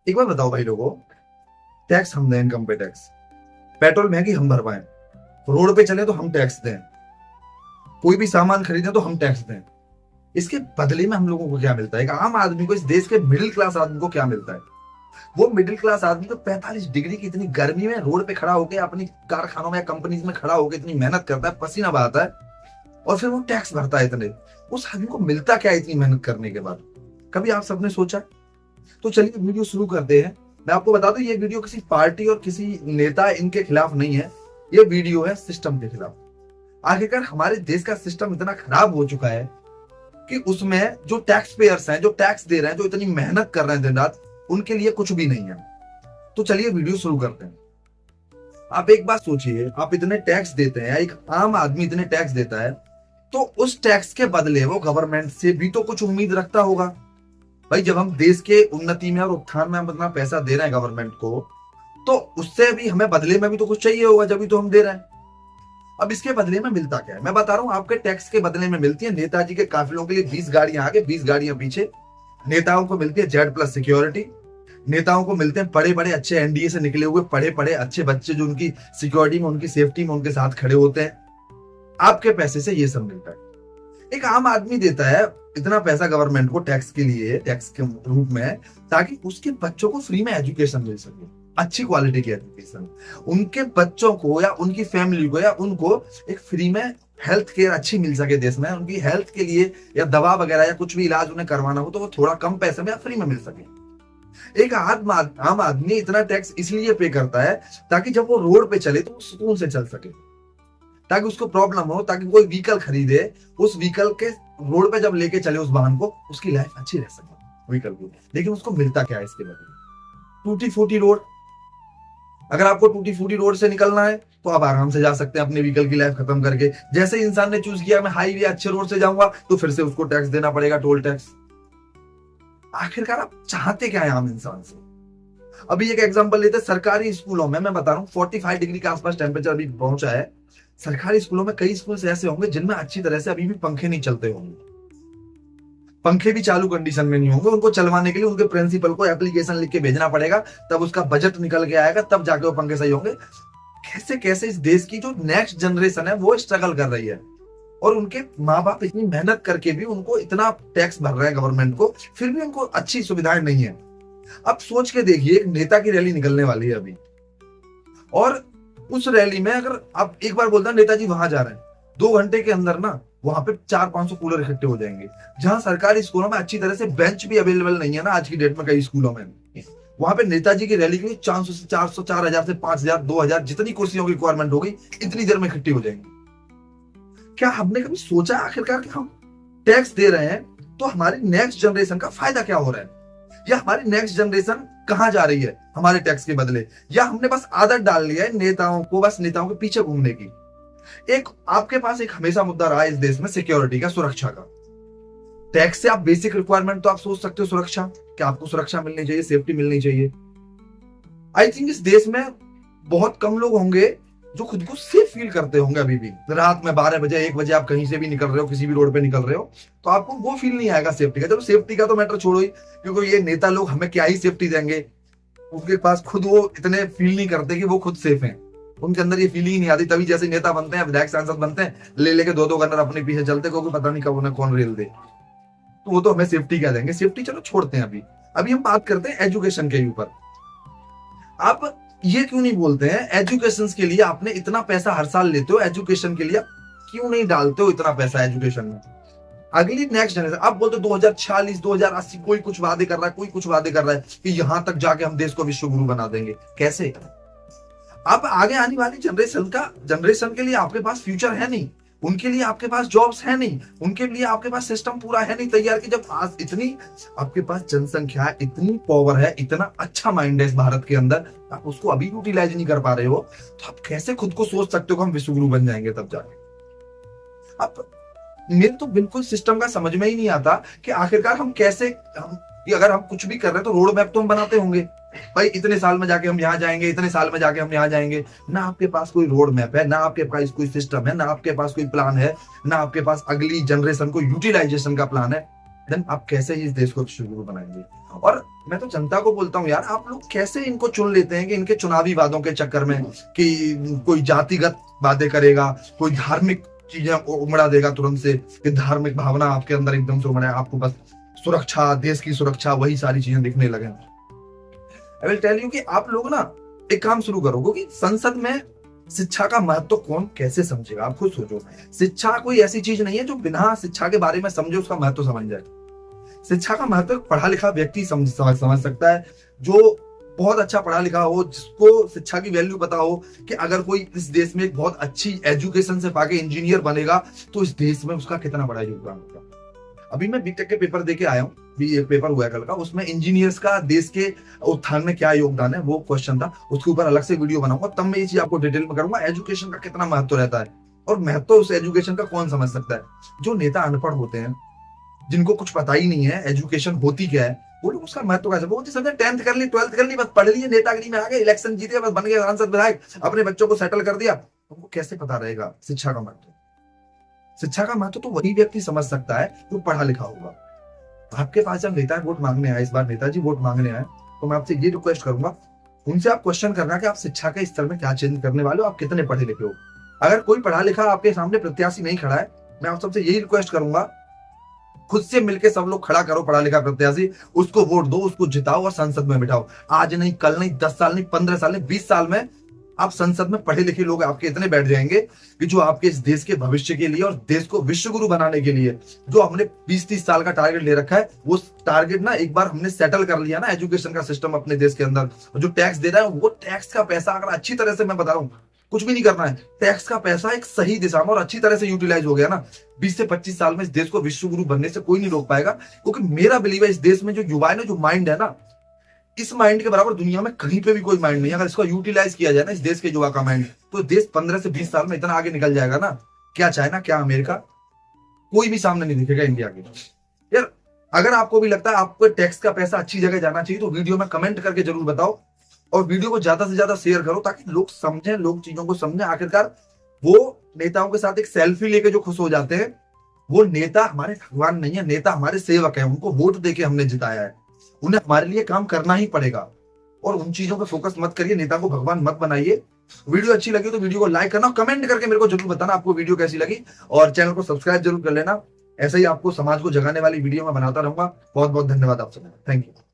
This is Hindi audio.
एक बार बताओ भाई लोगों, टैक्स हम दें, इनकम पे टैक्स, पेट्रोल महंगी हम भरवाएं, रोड पे चले तो हम टैक्स दें, कोई भी सामान खरीदें तो हम टैक्स दें, इसके बदले में हम लोगों को क्या मिलता है? एक आम आदमी को, इस देश के मिडिल क्लास आदमी को क्या मिलता है? वो मिडिल क्लास आदमी तो 45 डिग्री की इतनी गर्मी में रोड पे खड़ा होकर अपनी कारखानों में या कंपनीज में खड़ा होकर इतनी मेहनत करता है, पसीना बहाता है, और फिर वो टैक्स भरता है इतने। उस आदमी को मिलता क्या है इतनी मेहनत करने के बाद? कभी आप सबने सोचा? तो चलिए वीडियो शुरू करते हैं। मैं आपको बता दूं, ये वीडियो किसी पार्टी और किसी नेता इनके खिलाफ नहीं है, ये वीडियो है सिस्टम के खिलाफ। आखिरकार हमारे देश का सिस्टम इतना खराब हो चुका है कि उसमें जो टैक्स पेयर्स हैं, जो टैक्स दे रहे हैं, जो इतनी मेहनत कर रहे हैं दिन रात, उनके लिए कुछ भी नहीं है। तो चलिए वीडियो शुरू करते हैं। आप एक बात सोचिए, आप इतने टैक्स देते हैं, एक आम आदमी इतने टैक्स देता है, तो उस टैक्स के बदले वो गवर्नमेंट से भी तो कुछ उम्मीद रखता होगा। भाई जब हम देश के उन्नति में और उत्थान में हम इतना पैसा दे रहे हैं गवर्नमेंट को, तो उससे भी हमें बदले में भी तो कुछ चाहिए होगा, जब भी तो हम दे रहे हैं। अब इसके बदले में मिलता क्या है? मैं बता रहा हूं, आपके टैक्स के बदले में मिलती है नेताजी के काफिलों के लिए 20 गाड़ियां आगे, 20 गाड़ियां पीछे। नेताओं को मिलती है Z+ सिक्योरिटी। नेताओं को मिलते हैं बड़े बड़े अच्छे एनडीए से निकले हुए पढ़े पढ़े अच्छे बच्चे, जो उनकी सिक्योरिटी में, उनकी सेफ्टी में उनके साथ खड़े होते हैं। आपके पैसे से ये सब मिलता है। एक आम आदमी देता है इतना पैसा गवर्नमेंट को टैक्स के लिए, टैक्स के रूप में, ताकि उसके बच्चों को फ्री में एजुकेशन मिल सके, अच्छी क्वालिटी की एजुकेशन। उनके बच्चों को या उनकी फैमिली को या उनको एक फ्री में हेल्थ केयर अच्छी मिल सके देश में। उनकी हेल्थ के लिए या दवा वगैरह या कुछ भी इलाज उन्हें करवाना हो तो वो थोड़ा कम पैसे में या फ्री में मिल सके। एक आम आदमी इतना टैक्स इसलिए पे करता है ताकि जब वो रोड पे चले तो वो सुकून से चल सके, ताकि उसको प्रॉब्लम हो, ताकि कोई व्हीकल खरीदे, उस व्हीकल के रोड पे जब लेके चले उस वाहन को, उसकी लाइफ अच्छी रह सके व्हीकल की। लेकिन उसको मिलता क्या है इसके बदले? टूटी फूटी रोड। अगर आपको टूटी फूटी रोड से निकलना है तो आप आराम से जा सकते हैं अपने व्हीकल की लाइफ खत्म करके। जैसे ही इंसान ने चूज किया मैं हाईवे अच्छे रोड से जाऊंगा, तो फिर से उसको टैक्स देना पड़ेगा, टोल टैक्स। आखिरकार आप चाहते क्या है आम इंसान से? अभी एक एग्जांपल लेते हैं, सरकारी स्कूलों में मैं बता रहा हूँ 45 डिग्री के आसपास टेम्परेचर अभी पहुंचा है। सरकारी स्कूलों में कई स्कूल ऐसे होंगे जिनमें अच्छी तरह से अभी भी पंखे नहीं चलते होंगे, पंखे भी चालू कंडीशन में नहीं होंगे। उनको चलवाने के लिए उनके प्रिंसिपल को एप्लीकेशन लिख के भेजना पड़ेगा, तब उसका बजट निकल के आएगा, तब जाके वो पंखे सही होंगे। कैसे कैसे इस देश की जो नेक्स्ट जनरेशन है वो स्ट्रगल कर रही है, और उनके माँ बाप इतनी मेहनत करके भी उनको इतना टैक्स भर रहे हैं गवर्नमेंट को, फिर भी उनको अच्छी सुविधाएं नहीं है। अब सोच के देखिए, एक नेता की रैली निकलने वाली है अभी, और उस रैली में अगर आप एक बार बोलते हैं नेताजी वहां जा रहे हैं, 2 घंटे के अंदर ना वहां पे 400-500 कूलर इकट्ठे हो जाएंगे। जहां सरकारी स्कूलों में अच्छी तरह से बेंच भी अवेलेबल नहीं है ना आज की डेट में, कई स्कूलों में, वहां पे नेताजी की रैली के लिए 400 से 400, 4000 से 5000, 2000, जितनी कुर्सियों की रिक्वायरमेंट होगी इतनी देर में इकट्ठी हो जाएंगी। क्या हमने कभी सोचा आखिरकार कि हम टैक्स दे रहे हैं तो हमारी नेक्स्ट जनरेशन का फायदा क्या हो रहा है, या हमारी नेक्स्ट जनरेशन कहां जा रही है हमारे टैक्स के बदले? या हमने बस आदत डाल लिया है नेताओं को, बस नेताओं के पीछे घूमने की। एक आपके पास एक हमेशा मुद्दा रहा है इस देश में सिक्योरिटी का, सुरक्षा का। टैक्स से आप बेसिक रिक्वायरमेंट तो आप सोच सकते हो, सुरक्षा, कि आपको सुरक्षा मिलनी चाहिए, सेफ्टी मिलनी चाहिए। आई थिंक इस देश में बहुत कम लोग होंगे जो खुद को सेफ फील करते होंगे अभी भी। रात में 12 बजे 1 बजे आप कहीं से भी निकल रहे हो, किसी भी रोड पे निकल रहे हो, तो आपको वो फील नहीं आएगा सेफ्टी का। चलो सेफ्टी का तो मैटर छोड़ो ही, क्योंकि ये नेता लोग हमें क्या ही सेफ्टी देंगे, उनके पास खुद वो इतने फील नहीं करते कि वो खुद सेफ हैं, उनके अंदर ये फीलिंग नहीं आती। तभी जैसे नेता बनते हैं, विधायक सांसद बनते हैं, ले लेके 2-2 गन्नर अपने पीछे चलते, क्योंकि पता नहीं कब उन्हें कौन रेल दे। तो वो तो हमें सेफ्टी क्या देंगे? सेफ्टी चलो छोड़ते हैं अभी। अभी हम बात करते हैं एजुकेशन के ऊपर। आप ये क्यों नहीं बोलते हैं एजुकेशन के लिए आपने इतना पैसा हर साल लेते हो, एजुकेशन के लिए क्यों नहीं डालते हो इतना पैसा एजुकेशन में? अगली नेक्स्ट जनरेशन, आप बोलते 2046, 2080, कोई कुछ वादे कर रहा है, कोई कुछ वादे कर रहा है कि यहां तक जाके हम देश को विश्व गुरु बना देंगे। कैसे? अब आगे आने वाली जनरेशन के लिए आपके पास फ्यूचर है नहीं, उनके लिए आपके पास जॉब्स है नहीं, उनके लिए आपके पास सिस्टम पूरा है नहीं तैयार, कि जब आज इतनी आपके पास जनसंख्या है, इतनी पावर है, इतना अच्छा माइंड है इस भारत के अंदर, आप उसको अभी यूटिलाइज नहीं कर पा रहे हो, तो आप कैसे खुद को सोच सकते हो कि हम विश्वगुरु बन जाएंगे तब जाके? अब मेरे तो बिल्कुल सिस्टम का समझ में ही नहीं आता कि आखिरकार हम कैसे, हम कि अगर हम कुछ भी कर रहे हैं तो रोड मैप तो हम बनाते होंगे, भाई इतने साल में जाके हम यहाँ जाएंगे, इतने साल में जाके हम यहाँ जाएंगे। ना आपके पास कोई रोड मैप है, ना आपके पास कोई सिस्टम है, ना आपके पास कोई प्लान है, ना आपके पास अगली जनरेशन को यूटिलाइजेशन का प्लान है। देन आप कैसे इस देश को शुरू बनाएंगे? और मैं तो जनता को बोलता हूँ यार, आप लोग कैसे इनको चुन लेते हैं कि इनके चुनावी वादों के चक्कर में कि कोई जातिगत बातें करेगा, कोई धार्मिक चीजें उमड़ा देगा तुरंत से, कि धार्मिक भावना आपके अंदर एकदम से उमड़े, आपको बस सुरक्षा, देश की सुरक्षा, वही सारी चीजें दिखने लगे। आई विल टेल यू कि आप लोग ना एक काम शुरू करो कि संसद में शिक्षा का महत्व कौन कैसे समझेगा, आप खुद सोचो। शिक्षा कोई ऐसी चीज नहीं है जो बिना शिक्षा के बारे में समझे उसका महत्व समझ जाए। शिक्षा का महत्व पढ़ा लिखा व्यक्ति समझ सकता है, जो बहुत अच्छा पढ़ा लिखा हो, जिसको शिक्षा की वैल्यू पता हो कि अगर कोई इस देश में एक बहुत अच्छी एजुकेशन से पाके इंजीनियर बनेगा तो इस देश में उसका कितना बड़ा योगदान होगा। अभी मैं बीटेक के पेपर देके आया हूँ, एक पेपर हुआ है कल का, उसमें इंजीनियर्स का देश के उत्थान में क्या योगदान है वो क्वेश्चन था। उसके ऊपर अलग से वीडियो बनाऊंगा, तब मैं ये चीज आपको डिटेल में करूंगा, एजुकेशन का कितना महत्व रहता है और महत्व उस एजुकेशन का कौन समझ सकता है। जो नेता अनपढ़ होते हैं, जिनको कुछ पता ही नहीं है एजुकेशन होती क्या है, वो लोग उसका महत्व कैसे, वो समझे 10th कर ली, 12th कर ली, बस पढ़ लिए, नेतागिरी में आ गए, इलेक्शन जीते, बस बन गए सांसद विधायक, अपने बच्चों को सेटल कर दिया। उनको कैसे पता रहेगा शिक्षा का महत्व। शिक्षा का महत्व तो वही व्यक्ति समझ सकता है जो पढ़ा लिखा होगा। आपके पास जब नेता वोट मांगने आए, इस बार नेताजी वोट मांगने आए, तो मैं आपसे ये रिक्वेस्ट करूंगा, उनसे आप क्वेश्चन करना कि आप शिक्षा के स्तर में क्या चेंज करने वाले हो, आप कितने पढ़े लिखे हो। अगर कोई पढ़ा लिखा आपके सामने प्रत्याशी नहीं खड़ा है, मैं आप सबसे यही रिक्वेस्ट करूंगा, खुद से मिलकर सब लोग खड़ा करो पढ़ा लिखा प्रत्याशी, उसको वोट दो, उसको जिताओ और संसद में बिठाओ। आज नहीं, कल नहीं, 10 साल नहीं, 15 साल नहीं, 20 साल में आप संसद में पढ़े लिखे लोग आपके इतने बैठ जाएंगे कि जो आपके इस देश के भविष्य के लिए और देश को विश्व गुरु बनाने के लिए जो हमने 20-30 साल का टारगेट ले रखा है, वो टारगेट ना एक बार हमने सेटल कर लिया ना, एजुकेशन का सिस्टम अपने देश के अंदर, जो टैक्स दे रहा है वो टैक्स का पैसा अगर अच्छी तरह से, मैं बता रहा हूँ कुछ भी नहीं करना है, टैक्स का पैसा एक सही दिशा में और अच्छी तरह से यूटिलाइज हो गया ना, 20 से 25 साल में इस देश को विश्व गुरु बनने से कोई नहीं रोक पाएगा। क्योंकि मेरा बिलीव है इस देश में जो युवा है ना, जो माइंड है ना, इस माइंड के बराबर दुनिया में कहीं पे भी कोई माइंड नहीं है। अगर इसको यूटिलाइज किया जाए ना, इस देश के युवा का माइंड, तो देश 15 से 20 साल में इतना आगे निकल जाएगा ना, क्या चाइना, क्या अमेरिका, कोई भी सामने नहीं दिखेगा इंडिया के। यार अगर आपको भी लगता है आपको टैक्स का पैसा अच्छी जगह जाना चाहिए, तो वीडियो में कमेंट करके जरूर बताओ और वीडियो को ज्यादा से ज्यादा शेयर करो, ताकि लोग समझें, लोग चीजों को समझें। आखिरकार वो नेताओं के साथ एक सेल्फी लेके जो खुश हो जाते हैं, वो नेता हमारे भगवान नहीं है, नेता हमारे सेवक है, उनको वोट देके हमने जिताया है, उन्हें हमारे लिए काम करना ही पड़ेगा। और उन चीजों पर फोकस मत करिए, नेता को भगवान मत बनाइए। वीडियो अच्छी लगी तो वीडियो को लाइक करना, कमेंट करके मेरे को जरूर बताना आपको वीडियो कैसी लगी, और चैनल को सब्सक्राइब जरूर कर लेना। ऐसे ही आपको समाज को जगाने वाली वीडियो में बनाता रहूंगा। बहुत बहुत धन्यवाद आप सबका, थैंक यू।